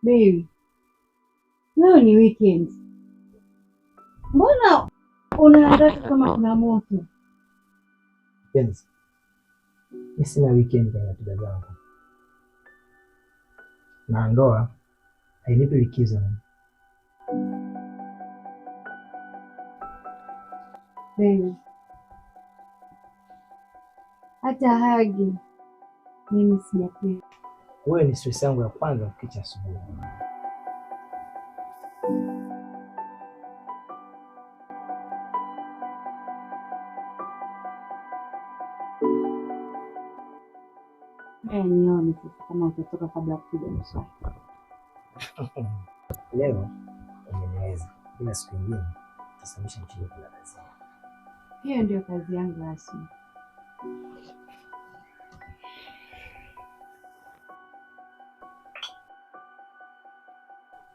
Baby, leo ni weekend. Mbona unaangalia kama kuna moto? Penzi, mimi sina weekend ya ratiba zangu. Na ndoa hainipi likizo. Baby, hata hagi mimi sijapewa. Wewe ni stress yangu ya kwanza ukicha asubuhi. Nione sasa kama utatoka kabla ya kupiga mswaki. Leo umeniweza. Ila siku nyingine tutasababisha mchezo kula kazi. Hiyo ndio kazi yangu rasmi.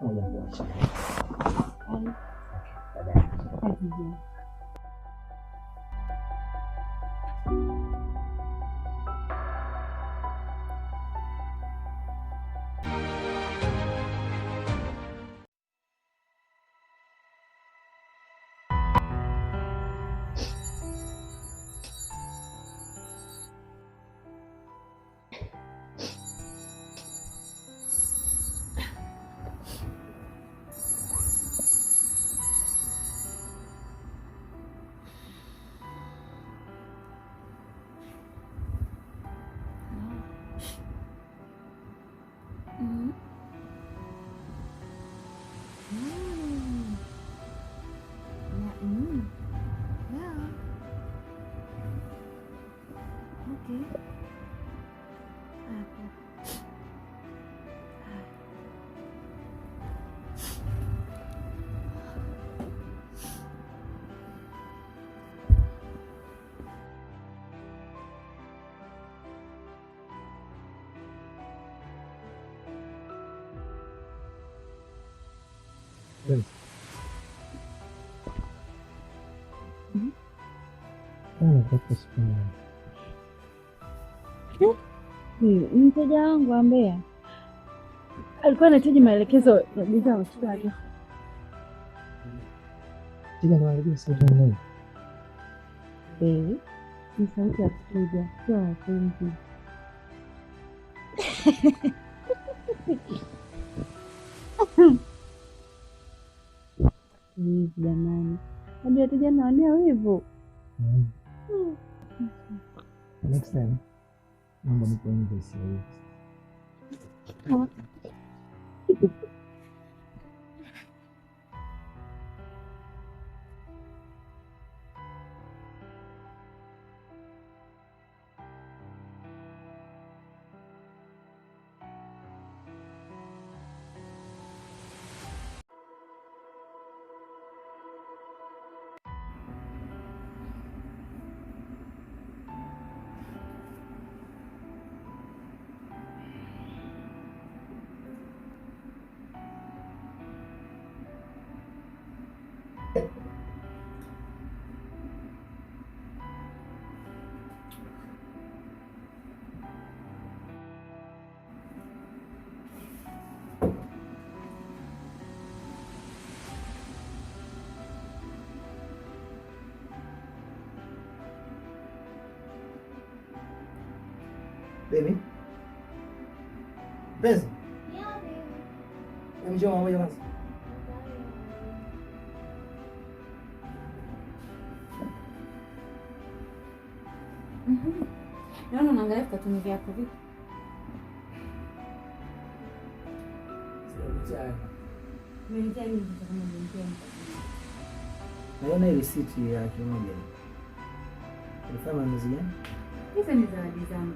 Ngoja niache. Okay, Baadaye. kazi njema. Mteja wangu ambaye alikuwa anahitaji maelekezo ya bidhaa mshikaji. Tija niwaambie sasa nini? Ni sauti ya kuja, sio wapenzi. Jamani, najua tija naonea wivu. Next time, naomba nikuonyeshe hii. Baby? Benzi? Yeah, baby. Njoo moja kwanza. Naona unaangalia katuni vyako vipi? Sijali. Nimejaa nini kama nimejaa. Naona ile risiti ya kimoja. Ulifanya maamuzi gani? Hizo ni zawadi zangu.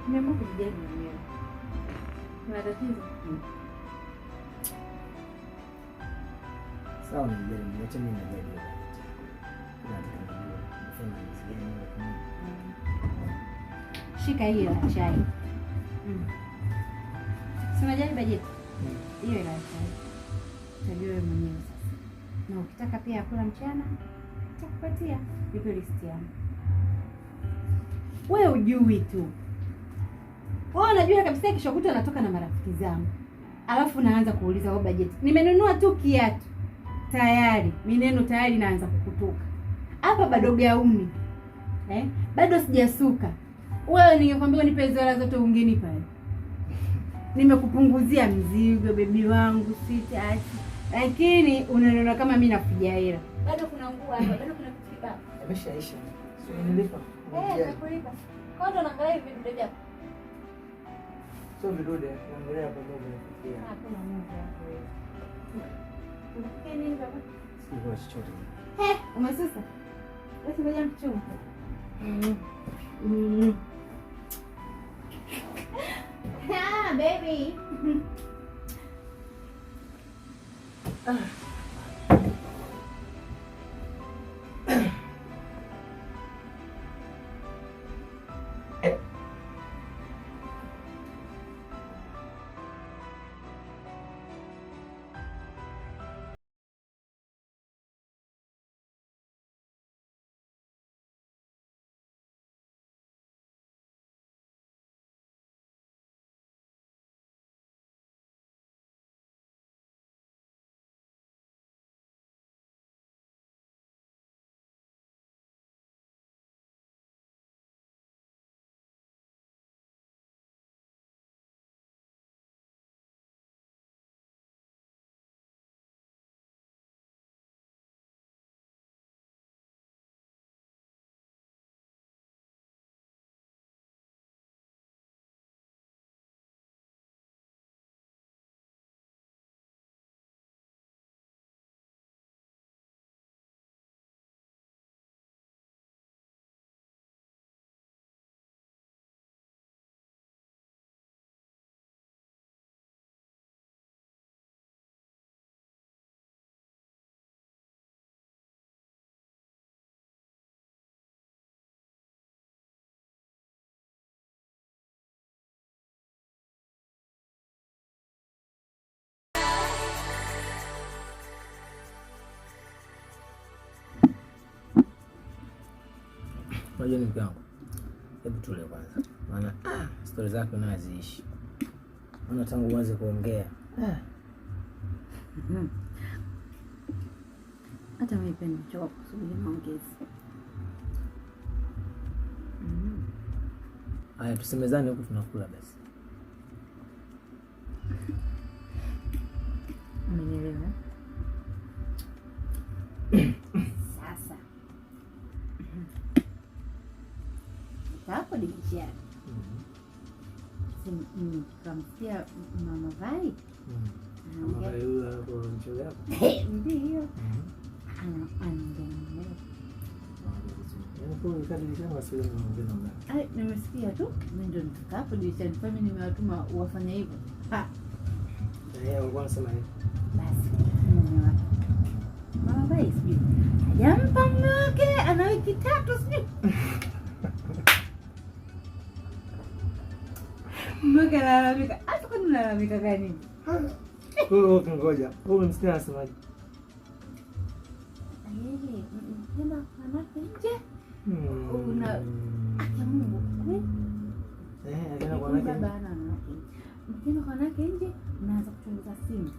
Nimeamua kujijali mwenyewe. Ni matatizo. Sawa, niache mimi najua. Shika hiyo ya chai. Sina jani bajeti. Hiyo ya chai. Utajua wewe mwenyewe sasa. Na ukitaka pia kula mchana, nitakupatia. Ipo listi yangu. Wewe ujui tu. Wewe unajua kabisa kesho kutwa natoka na marafiki zangu. Alafu naanza kuuliza wewe bajeti. Nimenunua tu kiatu. Tayari, mineno tayari naanza kukutoka. Hapa bado gauni. Bado sijasuka. Wewe ningekwambia unipe hizo hela zote ungenipa. Nimekupunguzia mzigo bebi wangu sweetheart. Lakini unaniona kama mimi nakuja hela. Bado kuna nguo hapa, bado kuna kitu kibao. Imeshaisha. Sio nilipa. Nakulipa. Kwa ndo naangalia hivi vidude vyako. Sio vidude, naangalia hapo ndio unafikia. Kuna Mungu hapo wewe. Unafikia nini baba? Sio chochote. Umesusa? Wewe ngoja mchungu. Baby. Unajua ndugu yangu, hebu tule kwanza. Maana stori zako nazo haziishi. Maana tangu uanze kuongea. Hata mimi pia nimechoka kusubiri maongezi. Haya, tusemezane huku tunakula basi. Umenielewa? Sasa. Hapo dirishani. Kamsikia mama Vai. Mama yule hapo mchoga hapo. Ndio. Nimesikia tu, mimi ndio nifika hapo dirishani, kwa mimi nimewatuma wafanya hivyo. Walikuwa wanasema nini? Basi, mama Vai sijui. Hajampa mume wake, ana wiki 3 sijui. Mbona lalamika? Hata kwa nini lalamika gani? Wewe ngoja. Wewe msikia anasemaje? Nenda kanake nje. Una acha Mungu. Akaenda kwa nake. Nenda kanake nje, unaanza kuchunguza simu.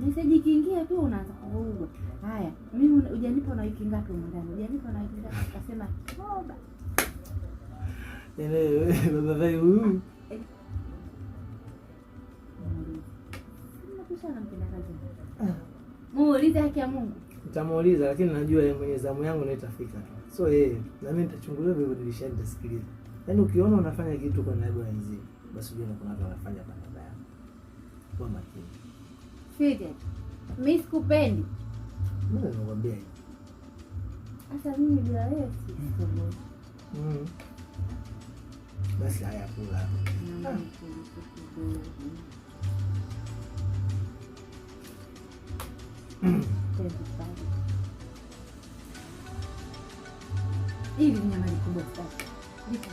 Message ikiingia tu unaanza kuvuga. Haya, mimi hujanipa na wiki ngapi ndani? Hujanipa na wiki ngapi? Akasema toba. Baba Vai huyu. Muulize haki ya Mungu. Nitamuuliza, lakini najua yeye mwenye zamu yangu na itafika tu. So yeye na mimi nitachungulia vile dirishani, nitasikiliza. Yaani ukiona unafanya kitu kwa naibu wenzio, basi ujue kuna watu wanafanya kwa niaba yako. Kwa makini. Sije. Mimi sikupendi. Mimi nakwambia hivi. Hata mimi bila wewe si. Basi haya kula. vipande. Hili nyama likubwa sana. Liko